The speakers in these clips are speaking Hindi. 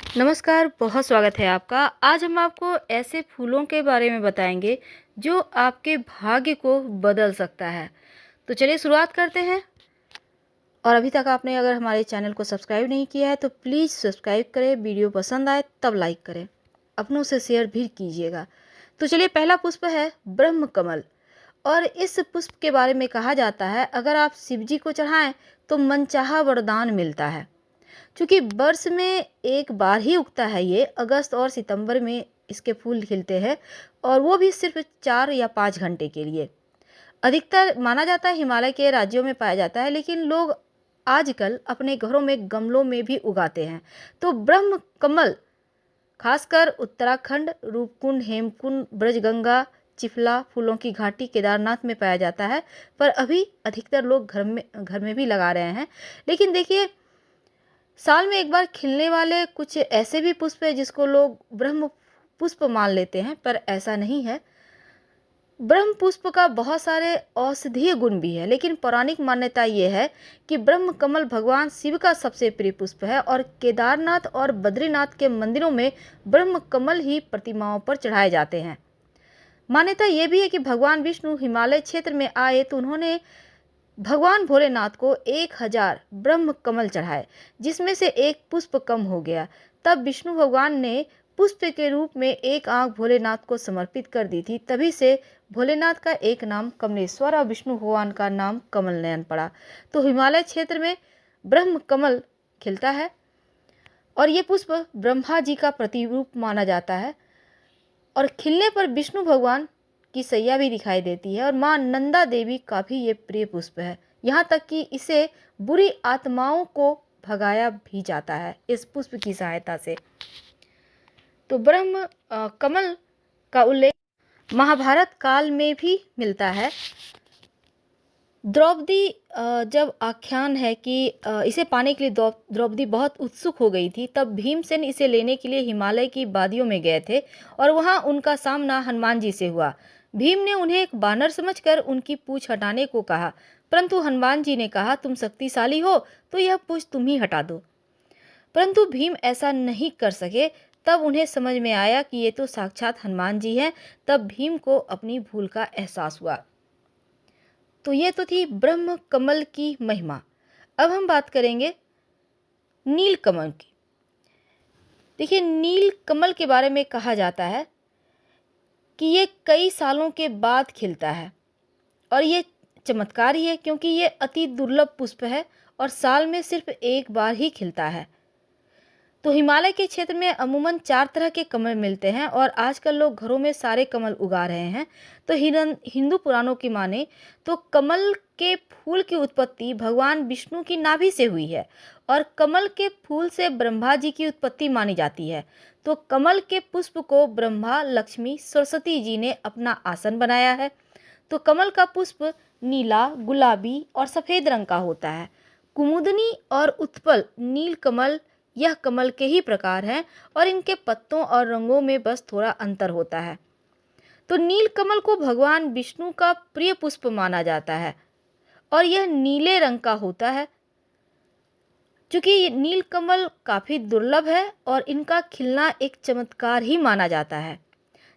नमस्कार, बहुत स्वागत है आपका। आज हम आपको ऐसे फूलों के बारे में बताएंगे जो आपके भाग्य को बदल सकता है। तो चलिए शुरुआत करते हैं। और अभी तक आपने अगर हमारे चैनल को सब्सक्राइब नहीं किया है तो प्लीज़ सब्सक्राइब करें। वीडियो पसंद आए तब लाइक करें, अपनों से शेयर भी कीजिएगा। तो चलिए, पहला पुष्प है ब्रह्म कमल। और इस पुष्प के बारे में कहा जाता है, अगर आप शिव जी को चढ़ाएं तो मनचाहा वरदान मिलता है। क्योंकि वर्ष में एक बार ही उगता है, ये अगस्त और सितंबर में इसके फूल खिलते हैं, और वो भी सिर्फ 4 या 5 घंटे के लिए। अधिकतर माना जाता है हिमालय के राज्यों में पाया जाता है, लेकिन लोग आजकल अपने घरों में गमलों में भी उगाते हैं। तो ब्रह्म कमल खासकर उत्तराखंड, रूपकुंड, हेमकुंड, ब्रजगंगा, चिफला, फूलों की घाटी, केदारनाथ में पाया जाता है। पर अभी अधिकतर लोग घर में भी लगा रहे हैं। लेकिन देखिए, साल में एक बार खिलने वाले कुछ ऐसे भी पुष्प है जिसको लोग ब्रह्म पुष्प मान लेते हैं, पर ऐसा नहीं है। ब्रह्म पुष्प का बहुत सारे औषधीय गुण भी है, लेकिन पौराणिक मान्यता ये है कि ब्रह्म कमल भगवान शिव का सबसे प्रिय पुष्प है, और केदारनाथ और बद्रीनाथ के मंदिरों में ब्रह्म कमल ही प्रतिमाओं पर चढ़ाए जाते हैं। मान्यता यह भी है कि भगवान विष्णु हिमालय क्षेत्र में आए तो उन्होंने भगवान भोलेनाथ को 1000 ब्रह्म कमल चढ़ाए, जिसमें से एक पुष्प कम हो गया। तब विष्णु भगवान ने पुष्प के रूप में एक आंख भोलेनाथ को समर्पित कर दी थी। तभी से भोलेनाथ का एक नाम कमलेश्वर और विष्णु भगवान का नाम कमल नयन पड़ा। तो हिमालय क्षेत्र में ब्रह्म कमल खिलता है, और ये पुष्प ब्रह्मा जी का प्रतिरूप माना जाता है। और खिलने पर विष्णु भगवान की सैया भी दिखाई देती है, और माँ नंदा देवी का भी ये प्रिय पुष्प है। यहाँ तक कि इसे बुरी आत्माओं को भगाया भी जाता है इस पुष्प की सहायता से। तो ब्रह्म कमल का उल्लेख महाभारत काल में भी मिलता है। द्रौपदी जब आख्यान है कि इसे पाने के लिए द्रौपदी बहुत उत्सुक हो गई थी, तब भीमसेन इसे लेने के लिए हिमालय की वादियों में गए थे, और वहां उनका सामना हनुमान जी से हुआ। भीम ने उन्हें एक बानर समझकर उनकी पूंछ हटाने को कहा, परंतु हनुमान जी ने कहा, तुम शक्तिशाली हो तो यह पूंछ तुम ही हटा दो। परंतु भीम ऐसा नहीं कर सके। तब उन्हें समझ में आया कि ये तो साक्षात हनुमान जी हैं। तब भीम को अपनी भूल का एहसास हुआ। तो ये तो थी ब्रह्म कमल की महिमा। अब हम बात करेंगे नील कमल की। देखिए, नील कमल के बारे में कहा जाता है कि ये कई सालों के बाद खिलता है, और ये चमत्कार ही है क्योंकि ये अति दुर्लभ पुष्प है और साल में सिर्फ एक बार ही खिलता है। तो हिमालय के क्षेत्र में अमूमन 4 तरह के कमल मिलते हैं, और आजकल लोग घरों में सारे कमल उगा रहे हैं। तो हिंदू पुराणों की माने तो कमल के फूल की उत्पत्ति भगवान विष्णु की नाभि से हुई है, और कमल के फूल से ब्रह्मा जी की उत्पत्ति मानी जाती है। तो कमल के पुष्प को ब्रह्मा, लक्ष्मी, सरस्वती जी ने अपना आसन बनाया है। तो कमल का पुष्प नीला, गुलाबी और सफेद रंग का होता है। कुमुदनी और उत्पल नील कमल यह कमल के ही प्रकार हैं, और इनके पत्तों और रंगों में बस थोड़ा अंतर होता है। तो नील कमल को भगवान विष्णु का प्रिय पुष्प माना जाता है, और यह नीले रंग का होता है। चूंकि ये नील कमल काफी दुर्लभ है और इनका खिलना एक चमत्कार ही माना जाता है।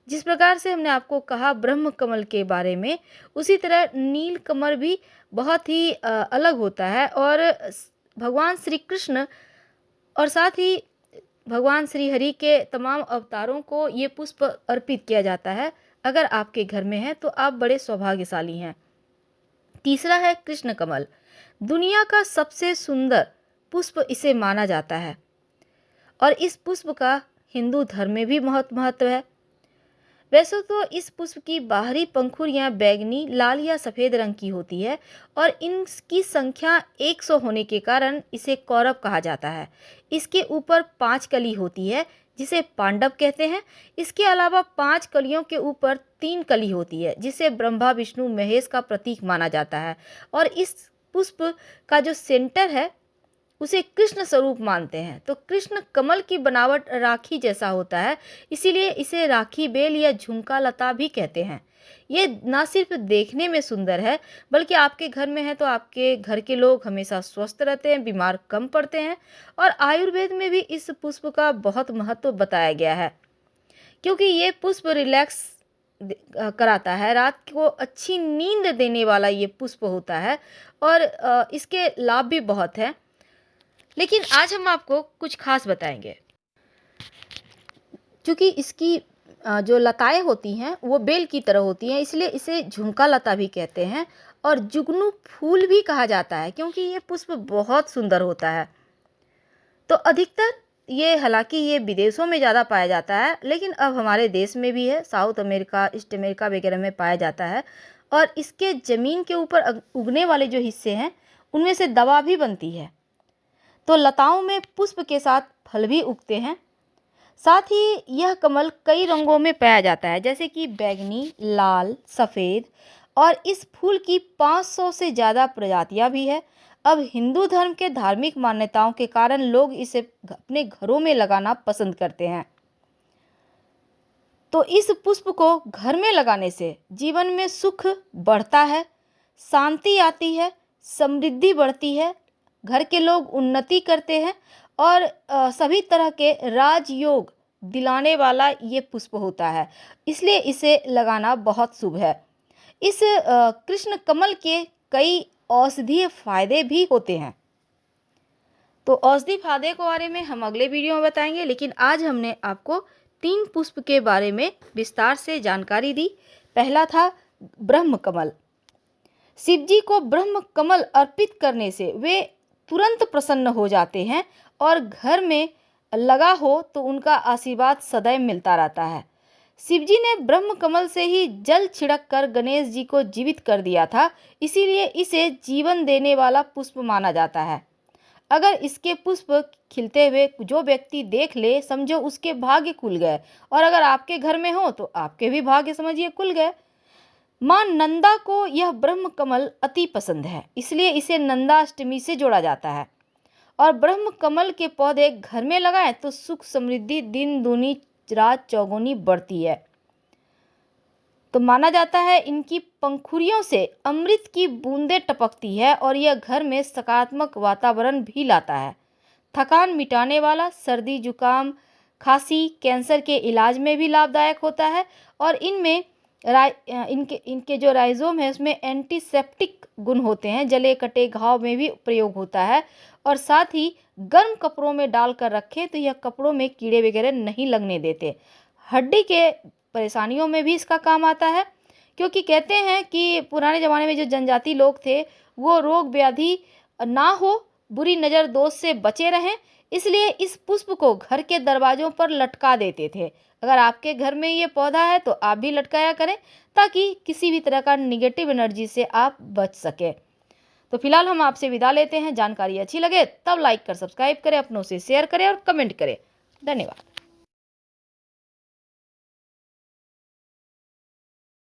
जिस प्रकार से हमने आपको कहा ब्रह्म कमल के बारे में, उसी तरह नील कमल भी बहुत ही अलग होता है, और भगवान श्री कृष्ण और साथ ही भगवान श्री हरि के तमाम अवतारों को ये पुष्प अर्पित किया जाता है। अगर आपके घर में है तो आप बड़े सौभाग्यशाली हैं। तीसरा है कृष्ण कमल। दुनिया का सबसे सुंदर पुष्प इसे माना जाता है, और इस पुष्प का हिंदू धर्म में भी महत्व है। वैसे तो इस पुष्प की बाहरी पंखुड़ियां बैगनी, लाल या सफ़ेद रंग की होती है, और इनकी संख्या 100 होने के कारण इसे कौरव कहा जाता है। इसके ऊपर 5 कली होती है जिसे पांडव कहते हैं। इसके अलावा 5 कलियों के ऊपर 3 कली होती है जिसे ब्रह्मा, विष्णु, महेश का प्रतीक माना जाता है। और इस पुष्प का जो सेंटर है उसे कृष्ण स्वरूप मानते हैं। तो कृष्ण कमल की बनावट राखी जैसा होता है, इसीलिए इसे राखी बेल या झुमका लता भी कहते हैं। ये ना सिर्फ देखने में सुंदर है, बल्कि आपके घर में है तो आपके घर के लोग हमेशा स्वस्थ रहते हैं, बीमार कम पड़ते हैं। और आयुर्वेद में भी इस पुष्प का बहुत महत्व बताया गया है, क्योंकि ये पुष्प रिलैक्स कराता है, रात को अच्छी नींद देने वाला ये पुष्प होता है। और इसके लाभ भी बहुत हैं। लेकिन आज हम आपको कुछ खास बताएंगे। क्योंकि इसकी जो लताएं होती हैं वो बेल की तरह होती हैं, इसलिए इसे झुमका लता भी कहते हैं और जुगनू फूल भी कहा जाता है, क्योंकि ये पुष्प बहुत सुंदर होता है। तो अधिकतर ये, हालांकि ये विदेशों में ज़्यादा पाया जाता है, लेकिन अब हमारे देश में भी है, साउथ अमेरिका, ईस्ट अमेरिका वगैरह में पाया जाता है। और इसके ज़मीन के ऊपर उगने वाले जो हिस्से हैं उनमें से दवा भी बनती है। तो लताओं में पुष्प के साथ फल भी उगते हैं। साथ ही यह कमल कई रंगों में पाया जाता है, जैसे कि बैंगनी, लाल, सफ़ेद। और इस फूल की 500 से ज़्यादा प्रजातियां भी है। अब हिंदू धर्म के धार्मिक मान्यताओं के कारण लोग इसे अपने घरों में लगाना पसंद करते हैं। तो इस पुष्प को घर में लगाने से जीवन में सुख बढ़ता है, शांति आती है, समृद्धि बढ़ती है, घर के लोग उन्नति करते हैं। और सभी तरह के राजयोग दिलाने वाला ये पुष्प होता है, इसलिए इसे लगाना बहुत शुभ है। इस कृष्ण कमल के कई औषधीय फायदे भी होते हैं। तो औषधि फायदे के बारे में हम अगले वीडियो में बताएंगे, लेकिन आज हमने आपको 3 पुष्प के बारे में विस्तार से जानकारी दी। पहला था ब्रह्म कमल। शिव जी को ब्रह्म कमल अर्पित करने से वे तुरंत प्रसन्न हो जाते हैं और घर में लगा हो तो उनका आशीर्वाद सदैव मिलता रहता है। शिव जी ने ब्रह्म कमल से ही जल छिड़क कर गणेश जी को जीवित कर दिया था, इसीलिए इसे जीवन देने वाला पुष्प माना जाता है। अगर इसके पुष्प खिलते हुए जो व्यक्ति देख ले, समझो उसके भाग्य खुल गए। और अगर आपके घर में हो तो आपके भी भाग्य समझिए खुल गए। मां नंदा को यह ब्रह्म कमल अति पसंद है, इसलिए इसे नंदाष्टमी से जोड़ा जाता है। और ब्रह्म कमल के पौधे घर में लगाएं तो सुख समृद्धि दिन दूनी रात चौगुनी बढ़ती है। तो माना जाता है इनकी पंखुड़ियों से अमृत की बूंदें टपकती है और यह घर में सकारात्मक वातावरण भी लाता है। थकान मिटाने वाला, सर्दी जुकाम खांसी कैंसर के इलाज में भी लाभदायक होता है। और इनमें इनके जो राइजोम है उसमें एंटीसेप्टिक गुण होते हैं, जले कटे घाव में भी प्रयोग होता है। और साथ ही गर्म कपड़ों में डालकर रखें तो यह कपड़ों में कीड़े वगैरह नहीं लगने देते। हड्डी के परेशानियों में भी इसका काम आता है, क्योंकि कहते हैं कि पुराने ज़माने में जो जनजाति लोग थे वो रोग व्याधि ना हो, बुरी नज़र दोष से बचे रहें, इसलिए इस पुष्प को घर के दरवाजों पर लटका देते थे। अगर आपके घर में ये पौधा है तो आप भी लटकाया करें, ताकि किसी भी तरह का निगेटिव एनर्जी से आप बच सके। तो फिलहाल हम आपसे विदा लेते हैं। जानकारी अच्छी लगे तब लाइक कर सब्सक्राइब करें, अपनों से शेयर करें और कमेंट करें। धन्यवाद।